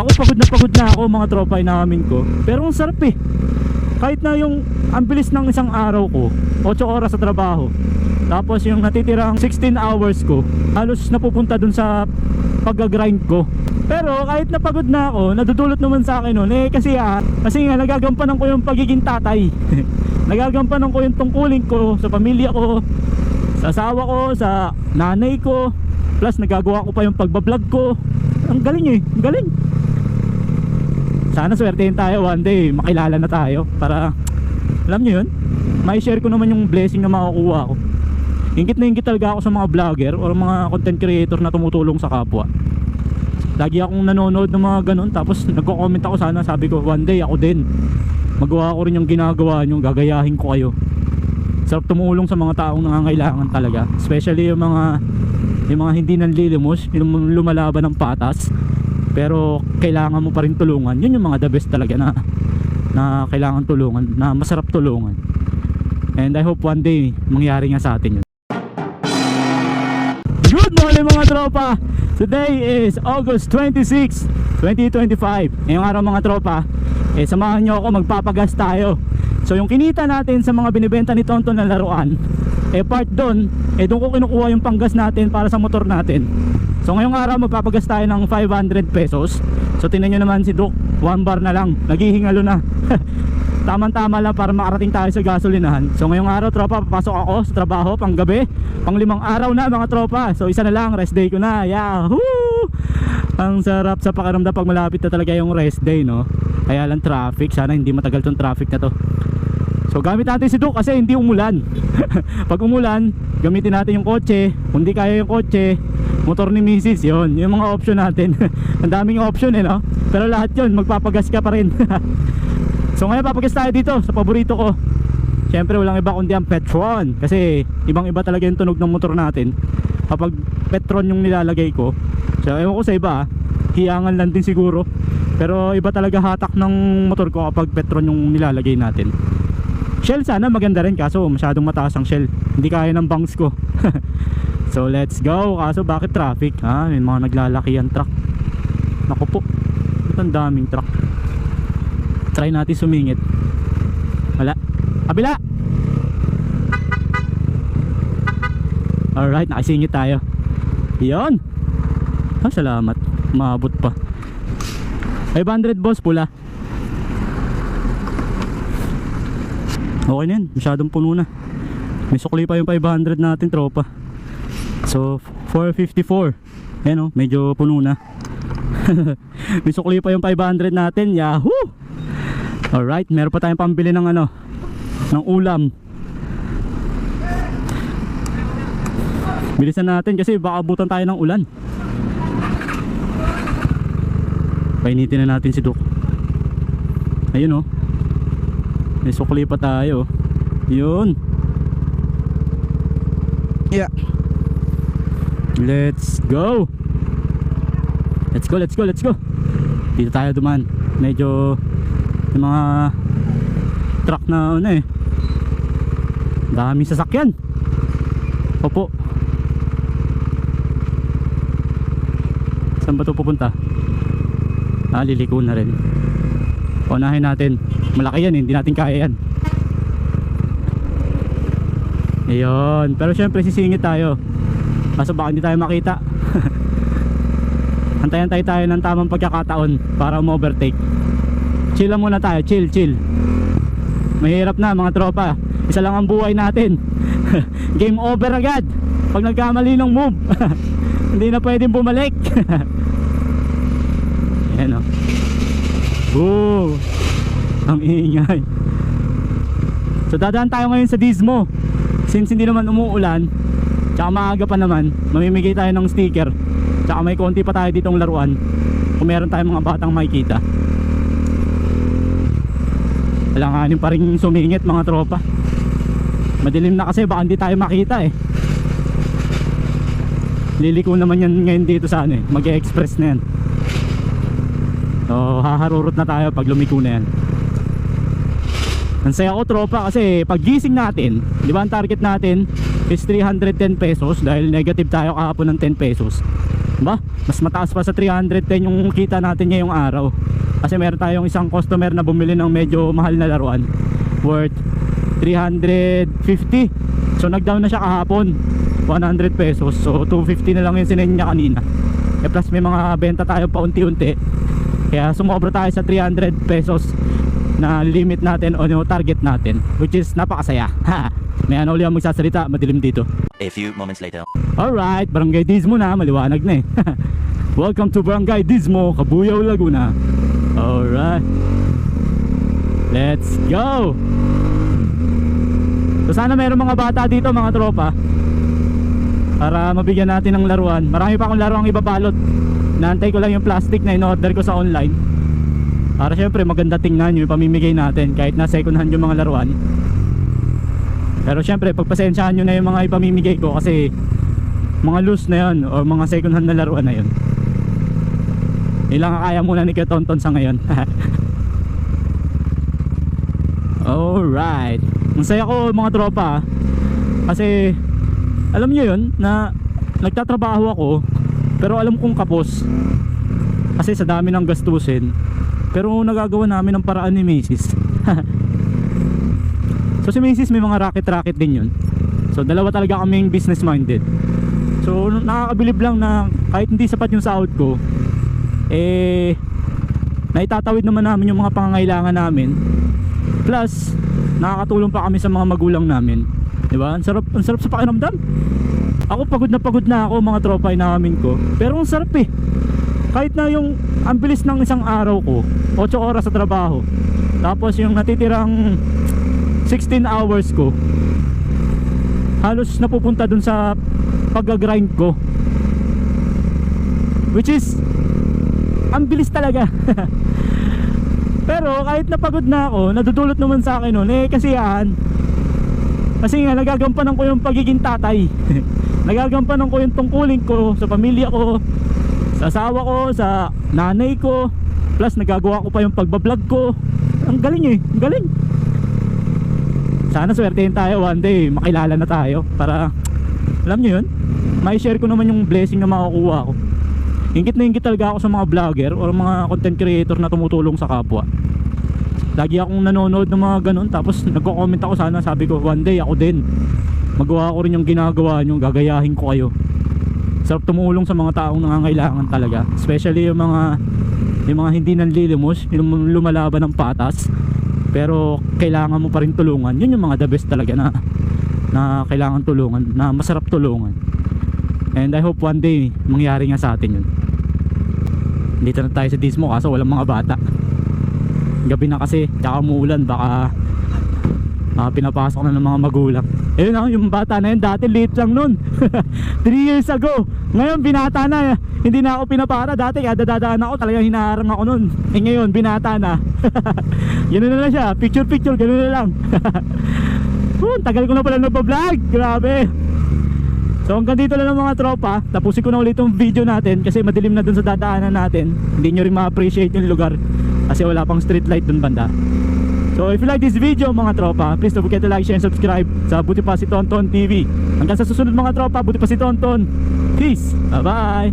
Ako pagod na ako mga tropa inamin ko. Pero ang sarap eh. Kahit na yung ang bilis ng isang araw ko, 8 oras sa trabaho. Tapos yung natitirang 16 hours ko, halos napupunta dun sa pag-grind ko. Pero kahit napagod na ako, nadudulot naman sa akin nun kasi nga nagagampanan ko yung pagiging tatay. Nagagampanan ko yung tungkulin ko sa pamilya ko, sa asawa ko, sa nanay ko. Plus nagagawa ko pa yung pagbablog ko. Ang galing eh, ang galing. Sana swertein tayo one day, makilala na tayo para, alam nyo yun, may share ko naman yung blessing na makukuha ko. Ingit na ingit talaga ako sa mga vlogger o mga content creator na tumutulong sa kapwa. Lagi akong nanonood ng mga ganun, tapos nagko-comment ako, sana sabi ko one day ako din magawa ko rin yung ginagawa nyo, gagayahin ko kayo. Sarap tumulong sa mga taong nangangailangan talaga, especially yung mga hindi nanlilimos, yung lumalaban ng patas pero kailangan mo pa rin tulungan. Yun yung mga the best talaga na kailangan tulungan, na masarap tulungan. And I hope one day mangyari nga sa atin yun. Good morning mga tropa. Today is August 26, 2025. Ngayong araw mga tropa, samahan nyo ako, magpapagas tayo. So yung kinita natin sa mga binibenta ni Tonton na laruan, part doon, doon ko kinukuha yung panggas natin para sa motor natin. So ngayong araw magpapagas tayo ng 500 pesos. So tingnan nyo naman si Duke, 1 bar na lang, naghihingalo na. Tama-tama lang para makarating tayo sa gasolinahan. So ngayong araw tropa, papasok ako sa trabaho pang gabi, pang 5 araw na mga tropa. So isa na lang, rest day ko na. Yahoo! Ang sarap sa pakiramdam pag malapit na talaga yung rest day, no? Kaya lang traffic, sana hindi matagal tong traffic na to. So gamit natin si Duke kasi hindi umulan. Pag umulan, gamitin natin yung kotse. Kung di kaya yung kotse, motor ni Mrs. Yun, yung mga option natin. Ang daming option no? Pero lahat yun, magpapagas ka pa rin. So ngayon papagas tayo dito sa paborito ko. Siyempre walang iba kundi ang Petron. Kasi ibang iba talaga yung tunog ng motor natin kapag Petron yung nilalagay ko. So ewan ko sa iba, hiyangan lang din siguro. Pero iba talaga hatak ng motor ko kapag Petron yung nilalagay natin. Shell sana maganda rin, kaso masyadong mataas ang shell, hindi kaya ng bangs ko. So let's go. Kaso bakit traffic? May mga naglalakihan truck. Naku po, ang daming truck. Try natin sumingit. Wala. Kabila. Alright, nakisingit tayo. Yun. Salamat, maabot pa. 500 boss, pula. Okay na yan, masyadong puno na. May sukli pa yung 500 natin tropa. So 454. Ayan medyo puno na. May sukli pa yung 500 natin. Yahoo! Alright, meron pa tayong pambili ng ng ulam. Bilisan natin kasi baka abutan tayo ng ulan. Painitin na natin si Duke. Ayun may sukli pa tayo. Yun. Yeah. Let's go. Let's go. Dito tayo duman. Medyo yung mga truck na daming sasakyan. Opo. Saan ba ito pupunta? Liliko na rin. Unahin natin. Malaki yan, hindi natin kaya yan. Ayun. Pero syempre sisingit tayo. Kaso baka hindi tayo makita. Antayan tayo ng tamang pagkakataon para ma-overtake. Chill lang muna tayo, chill. Mahirap na mga tropa. Isa lang ang buhay natin. Game over agad pag nagkamali ng move. Hindi na pwedeng bumalik. Ayan Boom! Ang ingay. So dadaan tayo ngayon sa Dismo. Since hindi naman umuulan, tsaka maaga pa naman, mamimigay tayo ng sticker. Tsaka may konti pa tayo ditong laruan kung meron tayong mga batang makikita. Alanganin pa rin sumingit mga tropa. Madilim na kasi, baka hindi tayo makita Liliko naman yan ngayon dito sa mag-e-express na yan. So haharurot na tayo pag lumiko na yan. Ang saya ko tropa kasi pag gising natin, di ba ang target natin is 310 pesos dahil negative tayo kahapon ng 10 pesos. Diba? Mas mataas pa sa 310 yung kita natin ngayong araw. Kasi meron tayong isang customer na bumili ng medyo mahal na laruan worth 350. So nag-down na siya kahapon 100 pesos. So 250 na lang yung sinend niya kanina. Plus may mga benta tayo paunti-unti. Kaya sumobra tayo sa 300 pesos na limit natin o yung target natin, which is napakasaya. May ano ulit ang magsasalita, madilim dito. A few moments later. Alright, Barangay Dismo na, maliwanag na eh. Welcome to Barangay Dismo, Cabuyao, Laguna. Alright, let's go. So sana mayroong mga bata dito, mga tropa, para mabigyan natin ng laruan. Marami pa akong laruang ibabalot. Naantay ko lang yung plastic na in-order ko sa online, para syempre maganda tingnan yung pamimigay natin kahit na second hand yung mga laruan. Pero syempre pagpasensyahan nyo na yung mga ipamimigay ko kasi mga loose na yun o mga second hand na laruan na yun. Ilang kaya muna ni Ketonton sa ngayon. Alright, masaya ko mga tropa kasi alam nyo yun na nagtatrabaho ako pero alam kong kapos kasi sa dami ng gastusin, pero nagagawa namin ng paraan ni Mrs. So si Mrs. may mga racket din yun. So dalawa talaga kaming business minded. So nakakabilib lang na kahit hindi sapat yung sahod ko, eh naitatawid naman namin yung mga pangangailangan namin. Plus nakakatulong pa kami sa mga magulang namin. Diba? Ang sarap sa pakiramdam. Ako pagod na ako mga tropa namin ko, pero ang sarap eh. Kahit na yung ang bilis ng isang araw ko 8 oras sa trabaho, tapos yung natitirang 16 hours ko halos napupunta dun sa pag-grind ko, which is ang bilis talaga. Pero kahit napagod na ako, nadudulot naman sa akin nun kasiyahan. Kasi nga nagagampanan ko yung pagiging tatay. Nagagampanan ko yung tungkulin ko sa pamilya ko, sa asawa ko, sa nanay ko. Plus nagagawa ko pa yung pagbablog ko. Ang galing eh, ang galing. Sana swertein tayo one day, makilala na tayo, para alam nyo yun, may share ko naman yung blessing na makukuha ko. Ingit na ingit talaga ako sa mga vlogger o mga content creator na tumutulong sa kapwa. Lagi akong nanonood ng mga ganun, tapos nagko-comment ako, sana sabi ko one day ako din magawa ko rin yung ginagawa nyo, gagayahin ko kayo. Sarap tumulong sa mga taong nangangailangan talaga, especially yung mga hindi nanlilimos, yung lumalaban ng patas pero kailangan mo pa rin tulungan. Yun yung mga the best talaga na kailangan tulungan, na masarap tulungan. And I hope one day mangyari nga sa atin yun. Dito na tayo sa Dismo kaso walang mga bata. Gabi na kasi, tsaka umuulan, baka pinapasok na ng mga magulang. Ayun ako, yung bata na yun, dati late lang nun. 3 years ago. Ngayon binata na, hindi na ako pinapara. Dati kada dadaan ako, talagang hinaharang ako nun. Ngayon binata na. Ganoon na lang siya, picture ganoon na lang. Tagal ko na pala nagpa-vlog, grabe. So hanggang dito lang mga tropa. Tapusin ko na ulit yung video natin kasi madilim na dun sa dadaanan natin. Hindi nyo rin ma-appreciate yung lugar kasi wala pang street light dun banda. So if you like this video mga tropa, please don't forget to like, share, and subscribe sa Buti Pa Si Tonton TV. Hanggang sa susunod mga tropa, Buti Pa Si Tonton. Peace, bye bye.